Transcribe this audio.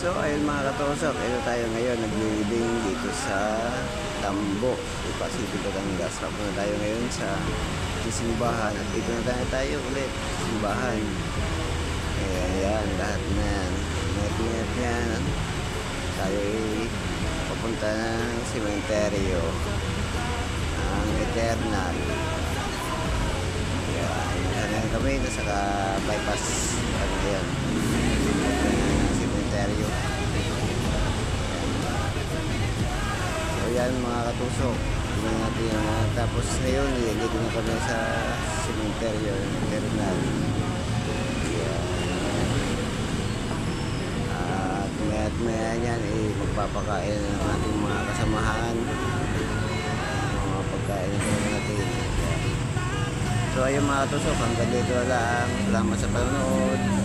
So ayun mga katusok, ito tayo ngayon naglilibing dito sa Tambo, Pasig, Batangas. Papunta tayo ngayon sa simbahan at dito na tayo ulit sa simbahan. Ayan, lahat na yan. Ingat yan. Tayo ay papunta ng sementeryo ang Eternal. Ayan, hanggang kami nasa bypass. Ano yan? Sementeryo. So yan mga katusok, tingnan natin yung tapos ngayon dito na kami sa sementeryo Eternal. At maya yan magpapakain ng ating mga kasamahan mga pagkain natin. So ayun mga katusok, hanggang dito lang. Salamat sa panonood.